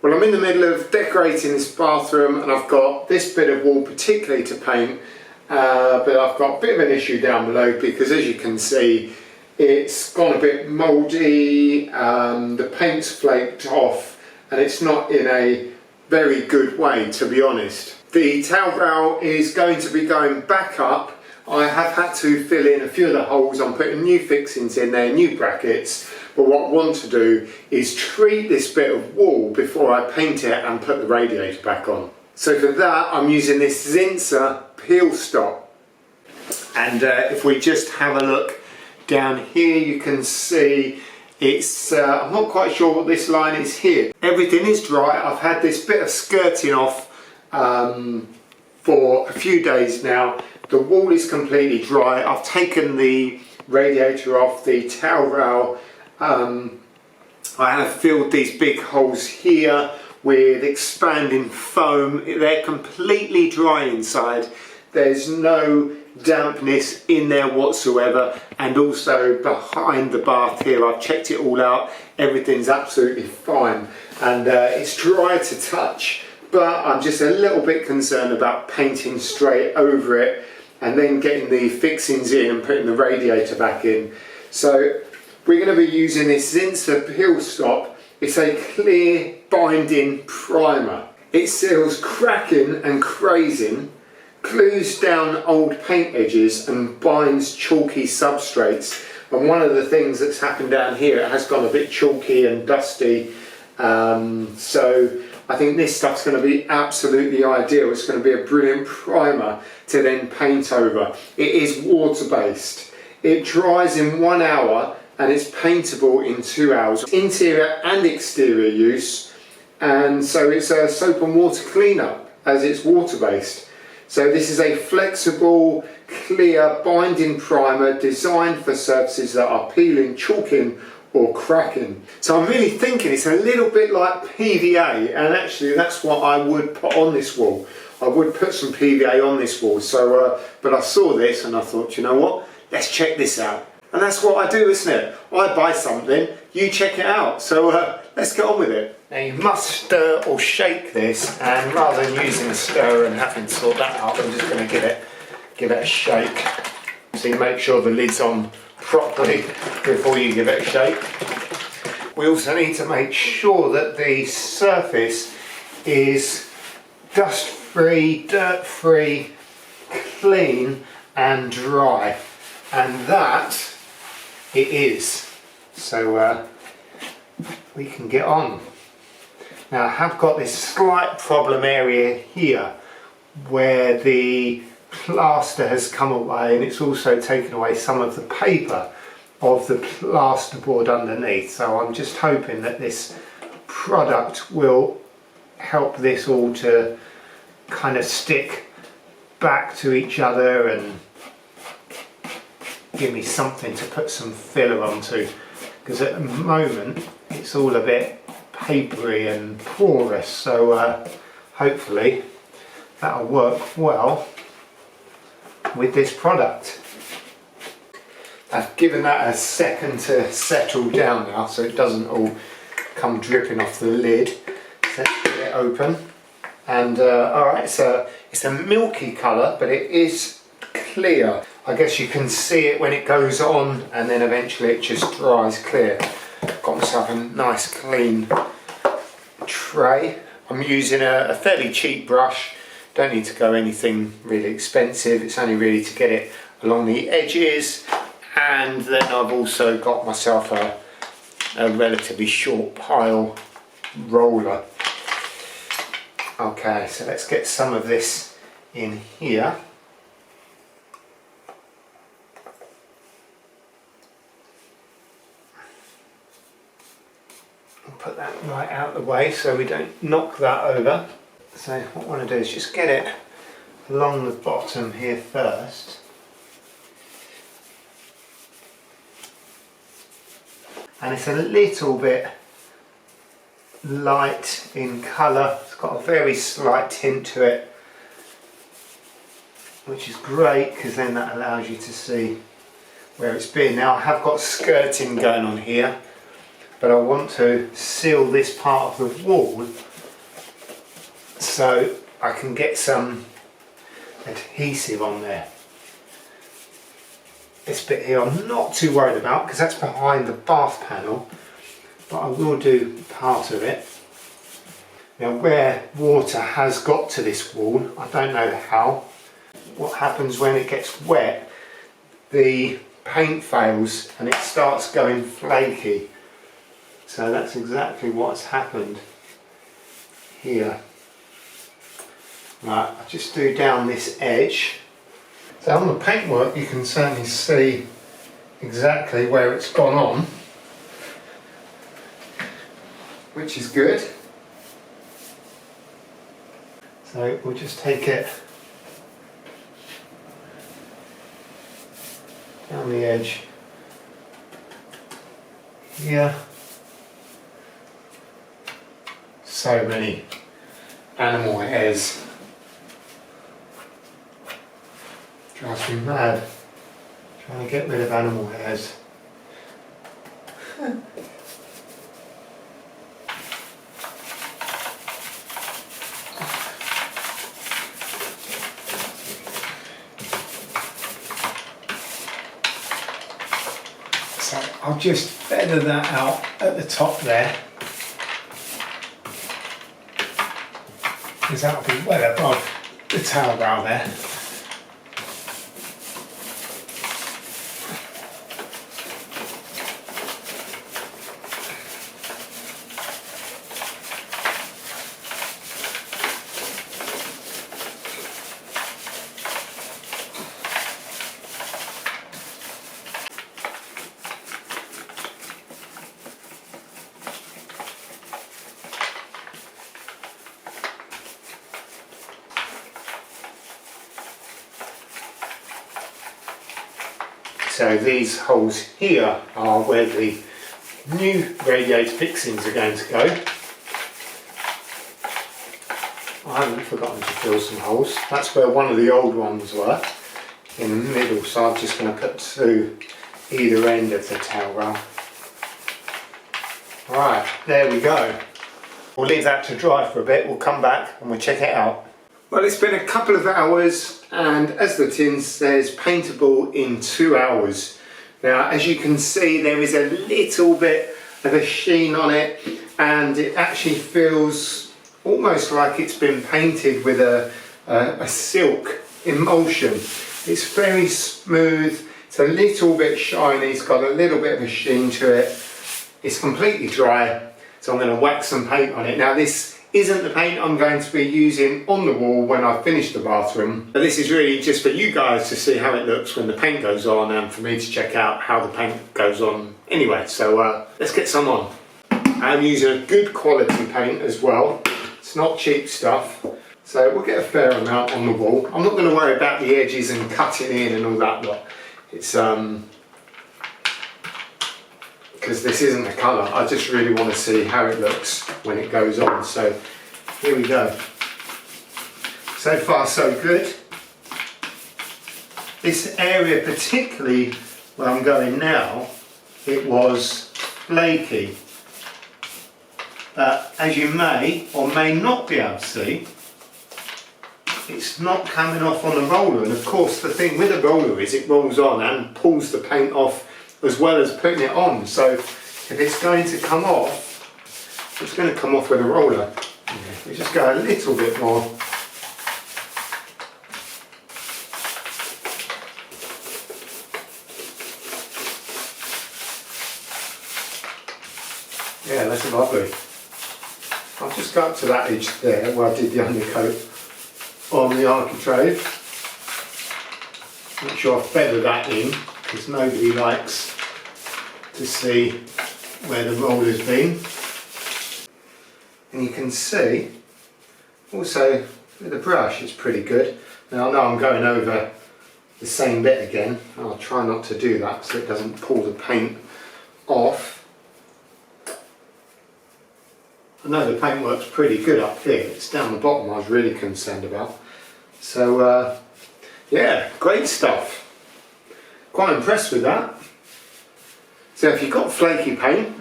Well, I'm in the middle of decorating this bathroom and I've got this bit of wall particularly to paint, but I've got a bit of an issue down below because, as you can see, it's gone a bit mouldy, the paint's flaked off and it's not in a very good way, to be honest. The towel rail is going to be going back up. I have had to fill in a few of the holes. I'm putting new fixings in there, new brackets, but what I want to do is treat this bit of wall before I paint it and put the radiator back on. So for that I'm using this ZINSSER peel stop, and if we just have a look down here, you can see it's, I'm not quite sure what this line is here. Everything is dry. I've had this bit of skirting off for a few days now. The wall is completely dry. I've taken the radiator off, the towel rail. I have filled these big holes here with expanding foam. They're completely dry inside. There's no dampness in there whatsoever, and also behind the bath here I've checked it all out. Everything's absolutely fine, and it's dry to touch, but I'm just a little bit concerned about painting straight over it and then getting the fixings in and putting the radiator back in. So we're going to be using this ZINSSER peel stop. It's a clear binding primer. It seals cracking and crazing, glues down old paint edges and binds chalky substrates. And one of the things that's happened down here, it has gone a bit chalky and dusty, so I think this stuff's going to be absolutely ideal. It's going to be a brilliant primer to then paint over. It is water based. It dries in 1 hour and it's paintable in 2 hours. Interior and exterior use, and so it's a soap and water cleanup as it's water based. So this is a flexible, clear binding primer designed for surfaces that are peeling, chalking or cracking. So I'm really thinking it's a little bit like PVA, and actually that's what I would put on this wall. I would put some PVA on this wall. So, but I saw this and I thought, you know what, let's check this out. And that's what I do, isn't it? I buy something, you check it out. So let's get on with it. Now you must stir or shake this, and rather than using a stirrer and having to sort that out, I'm just going to give it a shake. So you make sure the lid's on properly before you give it a shake. We also need to make sure that the surface is dust free, dirt free, clean and dry, and that it is. So we can get on. Now I have got this slight problem area here where the plaster has come away, and it's also taken away some of the paper of the plasterboard underneath. So I'm just hoping that this product will help this all to kind of stick back to each other and give me something to put some filler onto, because at the moment it's all a bit papery and porous. So hopefully that'll work well with this product. I've given that a second to settle down now so it doesn't all come dripping off the lid. So let's get it open, and alright, it's a milky colour, but it is clear. I guess you can see it when it goes on, and then eventually it just dries clear. Got myself a nice clean tray. I'm using a fairly cheap brush. Don't need to go anything really expensive. It's only really to get it along the edges, and then I've also got myself a relatively short pile roller. Okay, so let's get some of this in here. Put that right out of the way so we don't knock that over. So what I want to do is just get it along the bottom here first. And it's a little bit light in colour. It's got a very slight tint to it, which is great because then that allows you to see where it's been. Now I have got skirting going on here. but I want to seal this part of the wall so I can get some adhesive on there. This bit here I'm not too worried about because that's behind the bath panel, but I will do part of it. Now where water has got to this wall, I don't know how. What happens when it gets wet, the paint fails and it starts going flaky. So that's exactly what's happened here. Right, I'll just do down this edge. So on the paintwork you can certainly see exactly where it's gone on, which is good. So we'll just take it down the edge here. So many animal hairs. Drives me mad trying to get rid of animal hairs. So I'll just feather that out at the top there, because that'll be well above the towel rail there. So these holes here are where the new radiator fixings are going to go. I haven't forgotten to fill some holes. That's where one of the old ones were, in the middle, so I'm just going to put two either end of the towel rail. Right, there we go. We'll leave that to dry for a bit, we'll come back and we'll check it out. Well, it's been a couple of hours, and as the tin says, paintable in 2 hours. Now, as you can see, there is a little bit of a sheen on it, and it actually feels almost like it's been painted with a silk emulsion. It's very smooth, it's a little bit shiny, it's got a little bit of a sheen to it. It's completely dry, so I'm going to wax some paint on it. Now, this isn't the paint I'm going to be using on the wall when I finish the bathroom, but this is really just for you guys to see how it looks when the paint goes on, and for me to check out how the paint goes on anyway. So let's get some on. I'm using a good quality paint as well, it's not cheap stuff, so we'll get a fair amount on the wall. I'm not going to worry about the edges and cutting in and all that lot. It's because this isn't the colour, I just really want to see how it looks when it goes on. So here we go. So far so good. This area particularly where I'm going now, it was flaky. But as you may or may not be able to see, it's not coming off on the roller, and of course the thing with the roller is it rolls on and pulls the paint off as well as putting it on. So if it's going to come off, it's going to come off with a roller. We just go a little bit more. Yeah, that's lovely. I'll just go up to that edge there where I did the undercoat on the architrave. Make sure I feather that in, because nobody likes to see where the roller's been. And you can see also with the brush it's pretty good. Now I know I'm going over the same bit again. I'll try not to do that so it doesn't pull the paint off. I know the paintwork's pretty good up here. It's down the bottom I was really concerned about. So yeah, great stuff. Quite impressed with that. So if you've got flaky paint,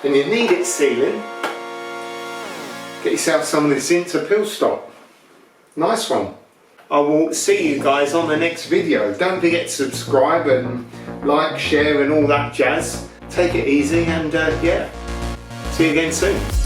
and you need it sealing, get yourself some of the ZINSSER peel stock. Nice one. I will see you guys on the next video. Don't forget to subscribe and like, share and all that jazz. Take it easy and yeah, see you again soon.